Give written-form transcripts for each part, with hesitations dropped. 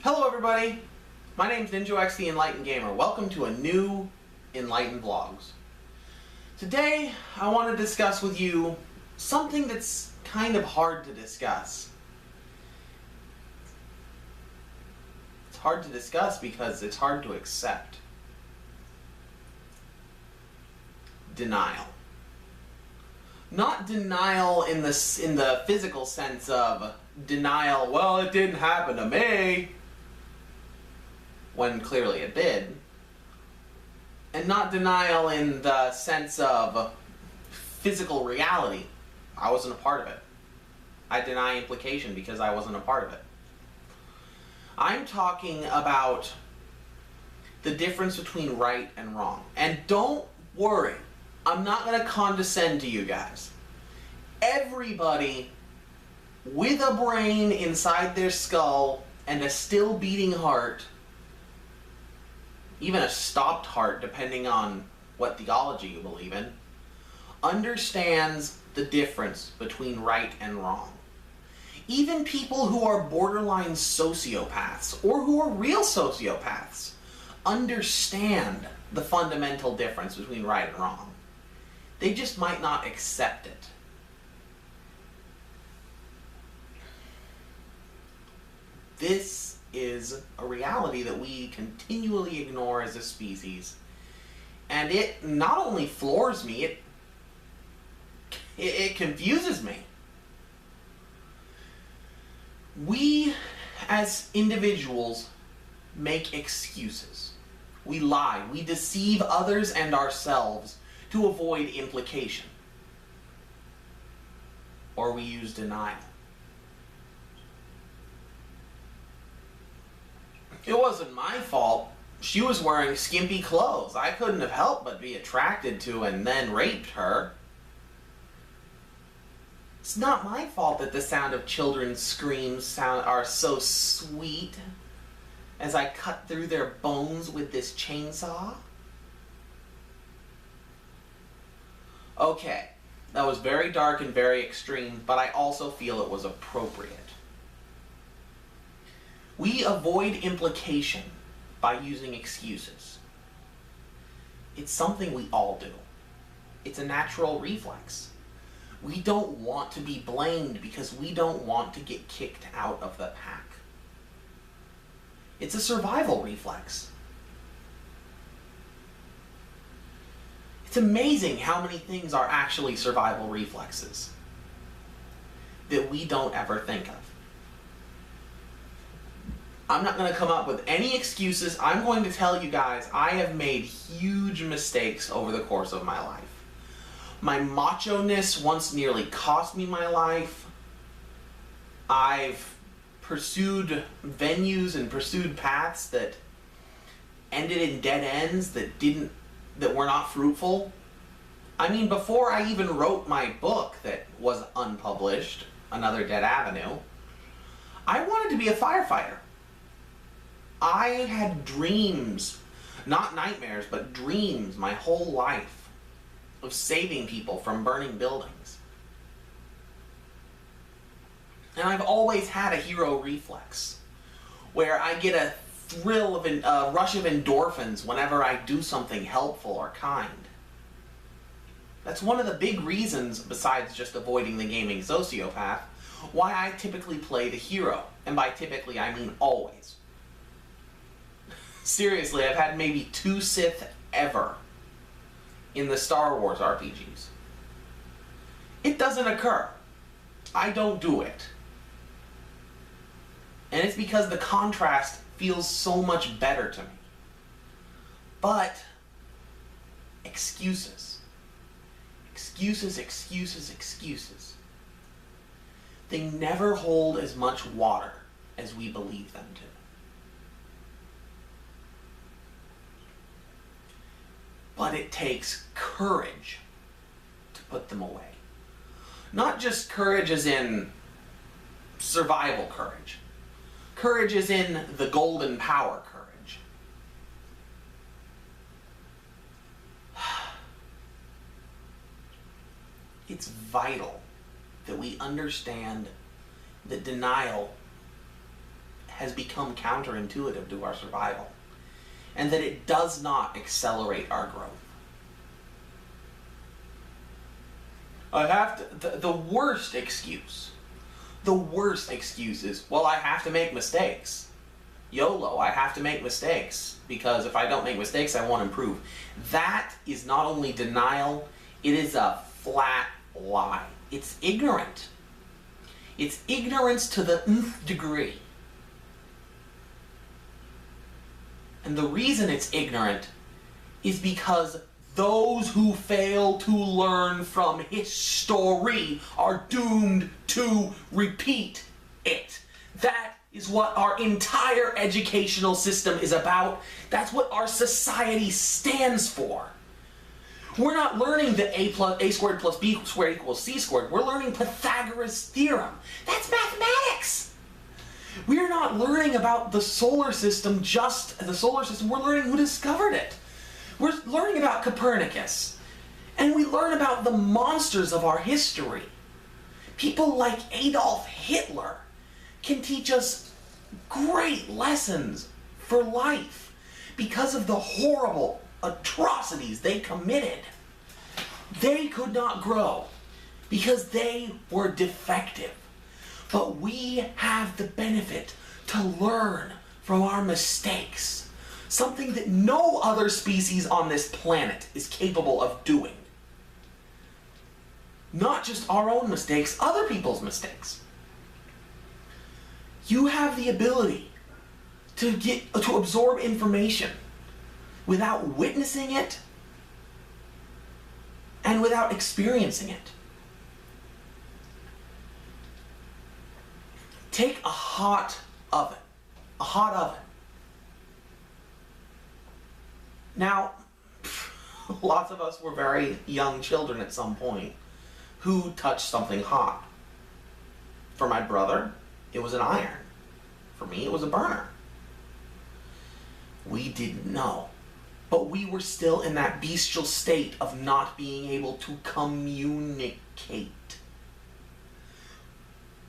Hello everybody, my name's NinjaX the Enlightened Gamer. Welcome to a new Enlightened Vlogs. Today I want to discuss with you something that's kind of hard to discuss. It's hard to discuss because it's hard to accept. Denial. Not denial in the physical sense of denial, well, it didn't happen to me, when clearly it did. And not denial in the sense of physical reality. I wasn't a part of it. I deny implication because I wasn't a part of it. I'm talking about the difference between right and wrong. And don't worry, I'm not going to condescend to you guys. Everybody with a brain inside their skull and a still beating heart, even a stopped heart depending on what theology you believe in, understands the difference between right and wrong. Even people who are borderline sociopaths or who are real sociopaths understand the fundamental difference between right and wrong. They just might not accept it. This is a reality that we continually ignore as a species, and it not only floors me, it confuses me. We as individuals make excuses. We lie, we deceive others and ourselves to avoid implication. Or we use denial. It wasn't my fault. She was wearing skimpy clothes. I couldn't have helped but be attracted to and then raped her. It's not my fault that the sound of children's screams are so sweet as I cut through their bones with this chainsaw. Okay, that was very dark and very extreme, but I also feel it was appropriate. We avoid implication by using excuses. It's something we all do. It's a natural reflex. We don't want to be blamed because we don't want to get kicked out of the pack. It's a survival reflex. It's amazing how many things are actually survival reflexes that we don't ever think of. I'm not going to come up with any excuses. I'm going to tell you guys I have made huge mistakes over the course of my life. My macho-ness once nearly cost me my life. I've pursued venues and pursued paths that ended in dead ends that were not fruitful. I mean, before I even wrote my book that was unpublished, Another Dead Avenue, I wanted to be a firefighter. I had dreams, not nightmares, but dreams my whole life of saving people from burning buildings. And I've always had a hero reflex, where I get a thrill of a rush of endorphins whenever I do something helpful or kind. That's one of the big reasons, besides just avoiding the gaming sociopath, why I typically play the hero. And by typically, I mean always. Seriously, I've had maybe 2 Sith ever in the Star Wars RPGs. It doesn't occur. I don't do it. And it's because the contrast feels so much better to me. But excuses. Excuses, excuses, excuses. They never hold as much water as we believe them to. But it takes courage to put them away. Not just courage as in survival courage. Courage as in the golden power courage. It's vital that we understand that denial has become counterintuitive to our survival, and that it does not accelerate our growth. The worst excuse is, well, I have to make mistakes. YOLO, I have to make mistakes, because if I don't make mistakes, I won't improve. That is not only denial, it is a flat lie. It's ignorant. It's ignorance to the nth degree. And the reason it's ignorant is because those who fail to learn from history are doomed to repeat it. That is what our entire educational system is about. That's what our society stands for. We're not learning that a squared plus b squared equals c squared. We're learning Pythagoras' theorem. That's mathematics. We're not learning about the solar system, just the solar system. We're learning who discovered it. We're learning about Copernicus. And we learn about the monsters of our history. People like Adolf Hitler can teach us great lessons for life because of the horrible atrocities they committed. They could not grow because they were defective. But we have the benefit to learn from our mistakes, something that no other species on this planet is capable of doing. Not just our own mistakes, other people's mistakes. You have the ability to absorb information without witnessing it and without experiencing it. Take a hot oven. Now, lots of us were very young children at some point who touched something hot. For my brother, it was an iron. For me, it was a burner. We didn't know. But we were still in that bestial state of not being able to communicate.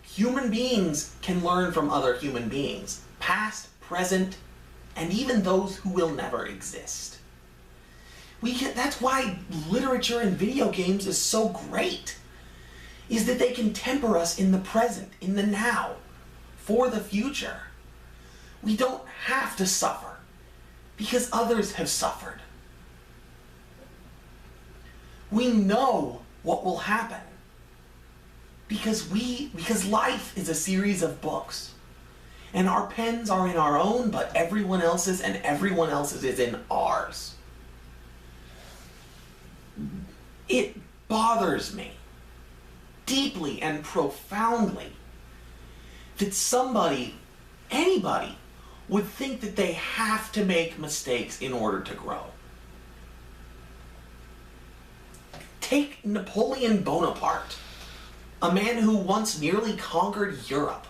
Human beings can learn from other human beings, past, present, and even those who will never exist. That's why literature and video games is so great, is that they can temper us in the present, in the now, for the future. We don't have to suffer because others have suffered. We know what will happen because life is a series of books, and our pens are in our own, but everyone else's, and everyone else's is in ours. It bothers me deeply and profoundly that anybody would think that they have to make mistakes in order to grow. Take Napoleon Bonaparte, a man who once nearly conquered Europe.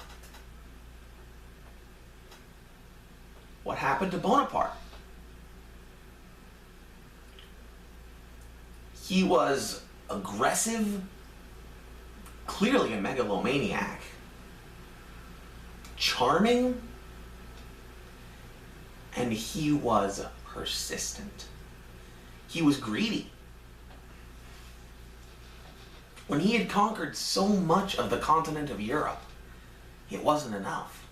What happened to Bonaparte? He was aggressive, clearly a megalomaniac, charming, and he was persistent. He was greedy. When he had conquered so much of the continent of Europe, it wasn't enough.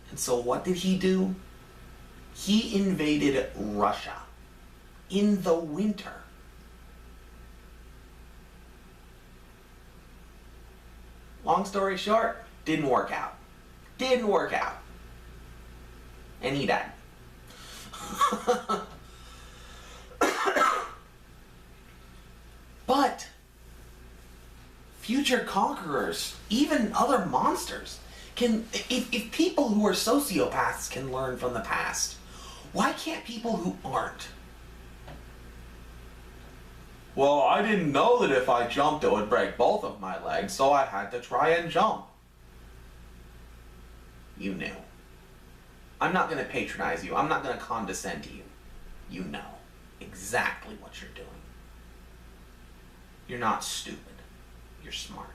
And so what did he do? He invaded Russia in the winter. Long story short, didn't work out. Didn't work out. And he died. But future conquerors, even other monsters, if people who are sociopaths can learn from the past, why can't people who aren't? Well, I didn't know that if I jumped it would break both of my legs, so I had to try and jump. You knew. I'm not going to patronize you. I'm not going to condescend to you. You know exactly what you're doing. You're not stupid. You're smart.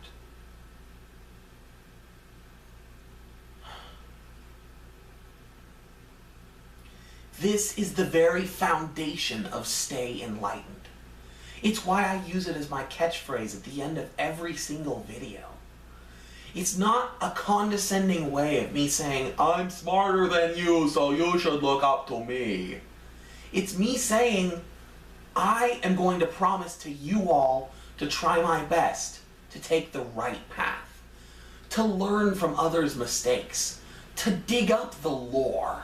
This is the very foundation of stay enlightened. It's why I use it as my catchphrase at the end of every single video. It's not a condescending way of me saying, I'm smarter than you, so you should look up to me. It's me saying, I am going to promise to you all to try my best to take the right path, to learn from others' mistakes, to dig up the lore,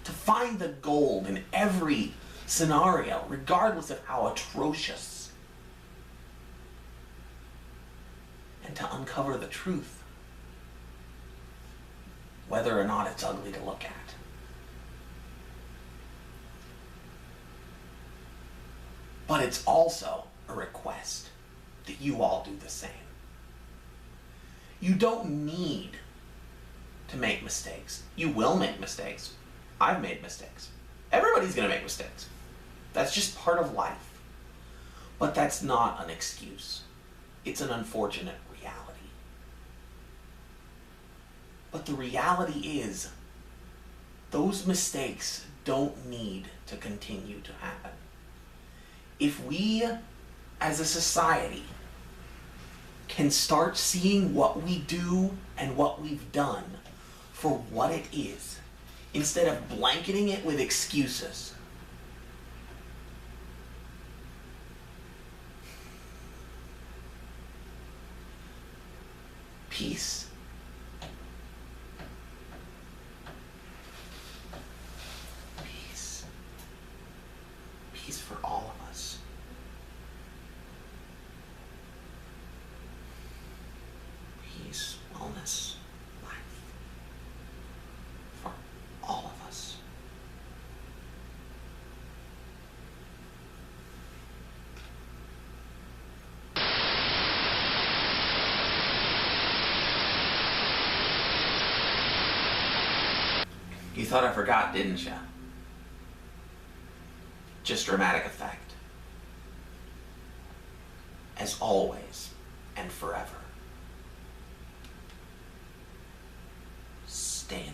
to find the gold in every scenario, regardless of how atrocious, and to uncover the truth, whether or not it's ugly to look at. But it's also a request that you all do the same. You don't need to make mistakes. You will make mistakes. I've made mistakes. Everybody's going to make mistakes. That's just part of life. But that's not an excuse. It's an unfortunate reality. But the reality is, those mistakes don't need to continue to happen. If we, as a society, can start seeing what we do and what we've done for what it is, instead of blanketing it with excuses, peace. Peace. Peace for all of us. Peace, wellness, life. For all of us. You thought I forgot, didn't you? Just dramatic effect. As always and forever, stay in